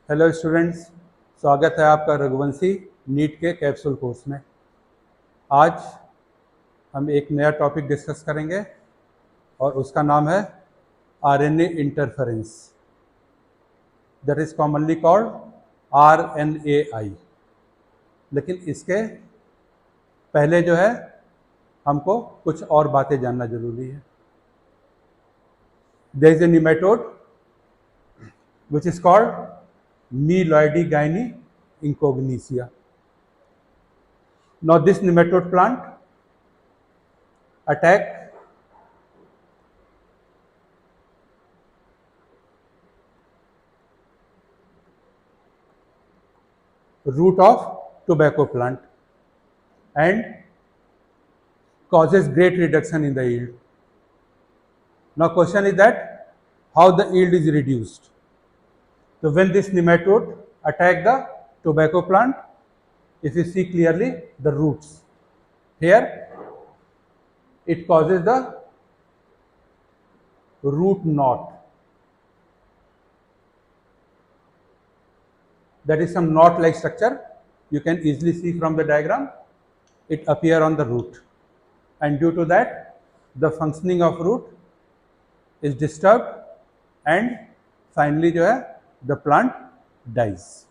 Hello students, स्वागत है आपका रघुवंशी नीट के कैप्सूल कोर्स में। आज हम एक नया टॉपिक डिस्कस करेंगे और उसका नाम है RNA interference, that is commonly called RNAi. लेकिन इसके पहले जो है हमको कुछ और बातें जानना जरूरी है। There is a nematode which is called Meloidigyne incognitia. Now this nematode plant attack root of tobacco plant and causes great reduction in the yield. Now question is that how the yield is reduced. So when this nematode attack the tobacco plant, if you see clearly the roots, here it causes the root knot. That is some knot like structure. You can easily see from the diagram, it appear on the root, and due to that the functioning of root is disturbed and finally जो है the plant dies.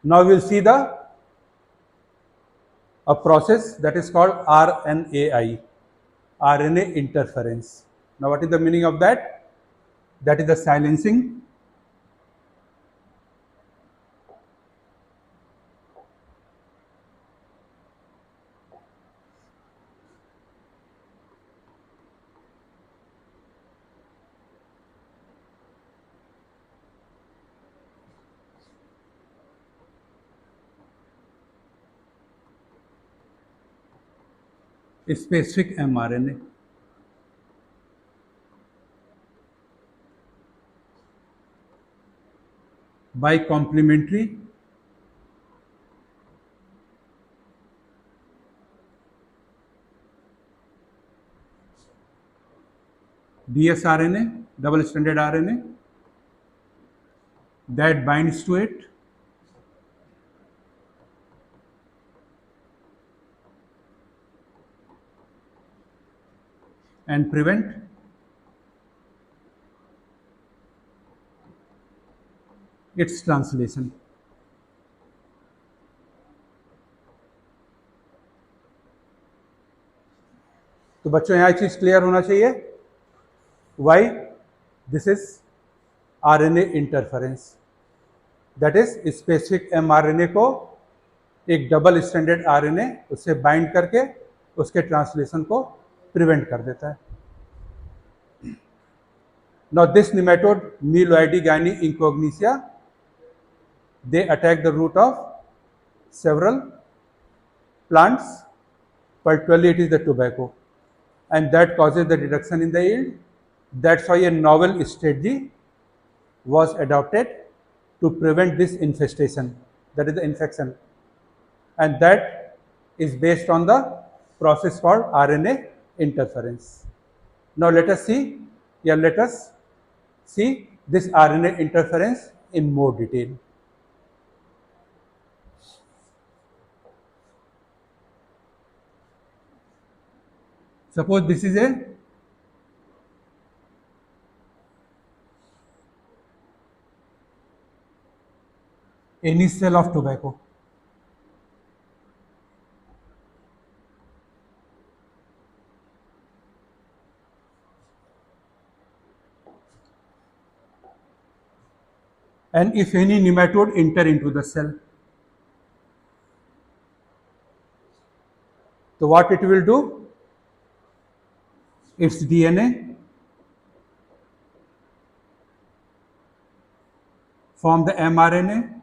Now we will see a process that is called RNAi, RNA interference. Now what is the meaning of that? That is the silencing specific mRNA by complementary dsRNA, double stranded RNA, that binds to it and prevent its translation. तो बच्चों यहाँ चीज clear होना चाहिए, why this is RNA interference, that is specific mRNA को एक double standard RNA उससे bind करके उसके ट्रांसलेशन को प्रिवेंट कर देता है. Now this nematode Meloidigyne incognitia, they attack the root of several plants, particularly it is the tobacco, and that causes the reduction in the yield. That's why a novel strategy was adopted to prevent this infestation, that is the infection, and that is based on the process called RNA interference. Now let us see this RNA interference in more detail. Suppose this is any cell of tobacco. And if any nematode enter into the cell, so what it will do? Its DNA form the mRNA,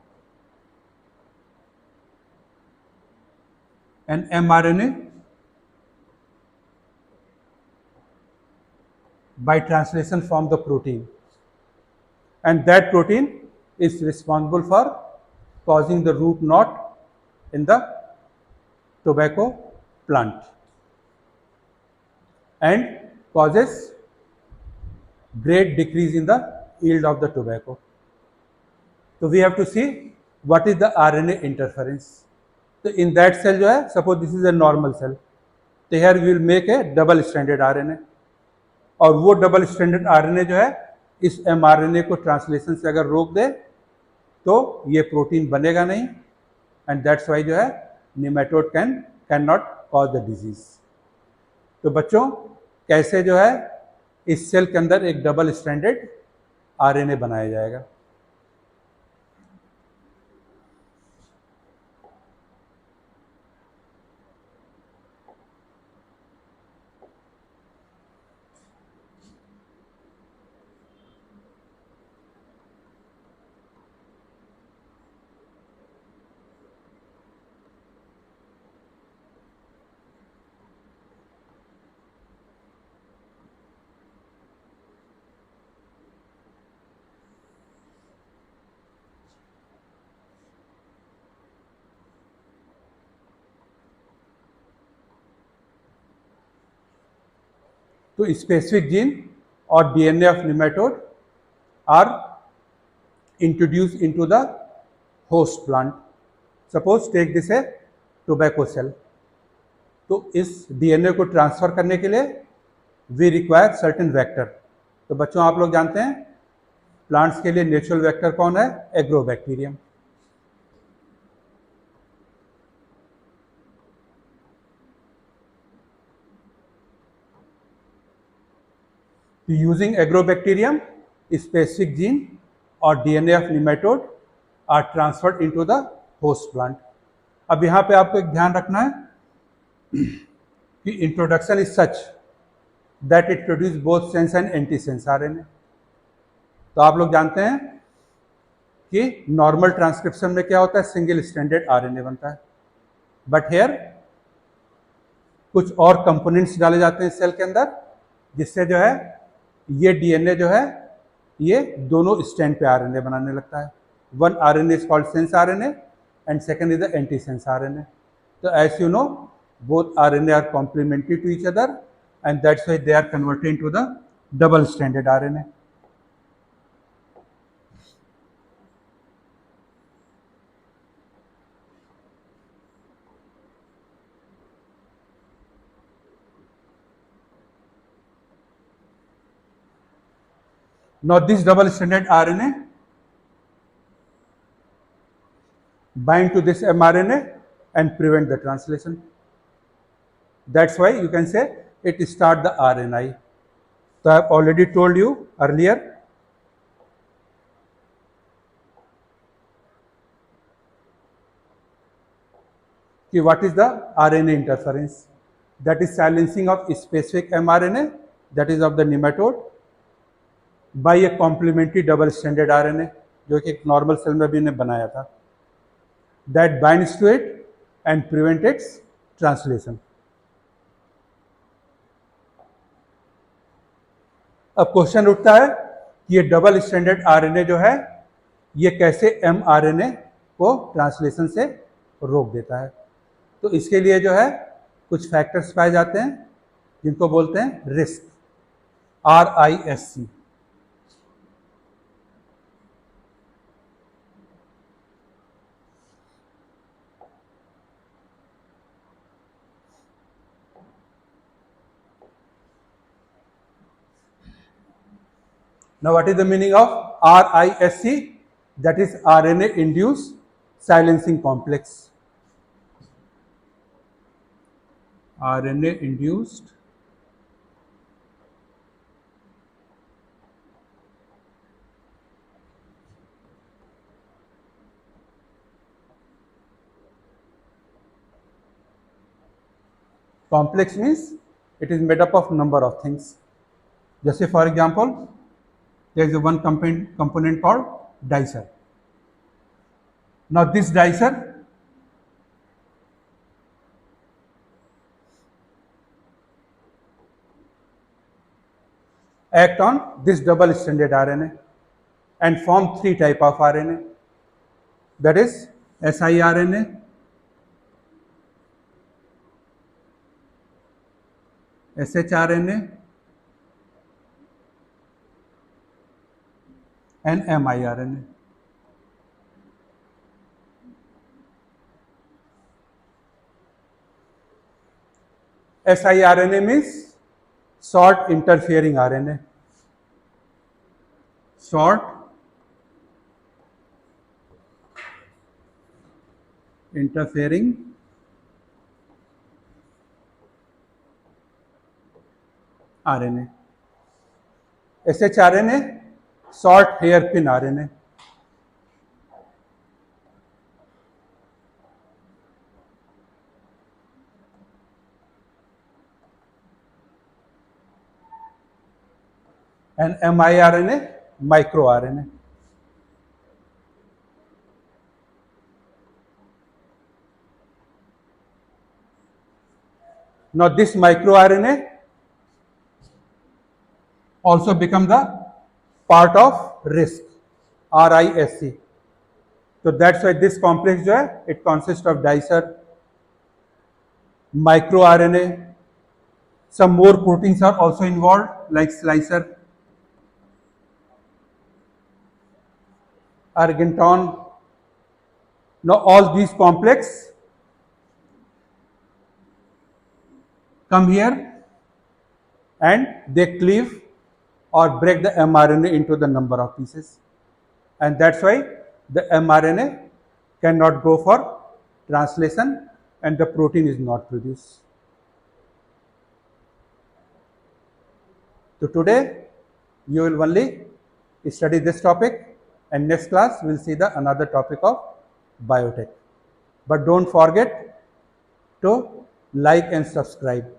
and mRNA by translation form the protein, and that protein is responsible for causing the root knot in the tobacco plant and causes great decrease in the yield of the tobacco. So we have to see what is the RNA interference. So in that cell जो है, suppose this is a normal cell, तो here we will make a double stranded RNA, और वो double stranded RNA जो है इस mRNA को translation से अगर रोक दे तो ये प्रोटीन बनेगा नहीं, एंड दैट्स वाई जो है nematode can not cause the disease. तो बच्चों कैसे जो है इस सेल के अंदर एक डबल स्ट्रैंडेड आरएनए बनाया जाएगा. तो स्पेसिफिक जीन और DNA of nematode are introduce into the host plant. Suppose take this a tobacco cell. तो इस डीएनए को ट्रांसफर करने के लिए वी रिक्वायर सर्टेन वेक्टर. तो बच्चों आप लोग जानते हैं प्लांट्स के लिए नेचुरल वेक्टर कौन है? Agrobacterium. Using agrobacterium, specific gene or DNA of nematode are transferred into the host plant. अब यहाँ पे आपको एक ध्यान रखना है कि introduction is such that it produce both sense and anti sense RNA. तो आप लोग जानते हैं कि नॉर्मल ट्रांसक्रिप्शन में क्या होता है? सिंगल स्ट्रैंडेड आरएनए बनता है. बट हेयर कुछ और कंपोनेंट्स डाले जाते हैं सेल के अंदर जिससे जो है ये डीएनए जो है ये दोनों स्टैंड पे आरएनए बनाने लगता है. One RNA is called sense RNA and second is the antisense RNA. तो as you know both RNA are complementary to each other and that's why they are converted into the double stranded RNA. Now this double stranded RNA bind to this mRNA and prevent the translation. That's why you can say it start the RNAi. So I have already told you earlier कि what is the RNA interference? That is silencing of specific mRNA that is of the nematode by a complementary double stranded RNA जो कि एक normal cell में भी ने बनाया था. That binds to it and prevent its translation. अब question उठता है कि ये डबल स्ट्रैंडेड आरएनए जो है ये कैसे एमआरएनए को ट्रांसलेशन से रोक देता है. तो इसके लिए जो है कुछ फैक्टर्स पाए जाते हैं जिनको बोलते हैं risk, RISC. Now what is the meaning of RISC? That is RNA induced silencing complex. RNA induced complex means it is made up of number of things. जैसे for example there is a one component called dicer. Now this dicer act on this double stranded RNA. and form three type of RNA. That is siRNA, shRNA, and miRNA. siRNA means short interfering RNA. Short interfering RNA. shRNA, short hairpin RNA. And miRNA, microRNA. Now this microRNA also become the part of RISC, RISC. So that's why this complex जो है, it consists of dicer, microRNA, some more proteins are also involved like slicer, arginton. Now all these complex come here and they cleave or break the mRNA into the number of pieces, and that's why the mRNA cannot go for translation and the protein is not produced. So today you will only study this topic, and next class we will see the another topic of biotech. But don't forget to like and subscribe.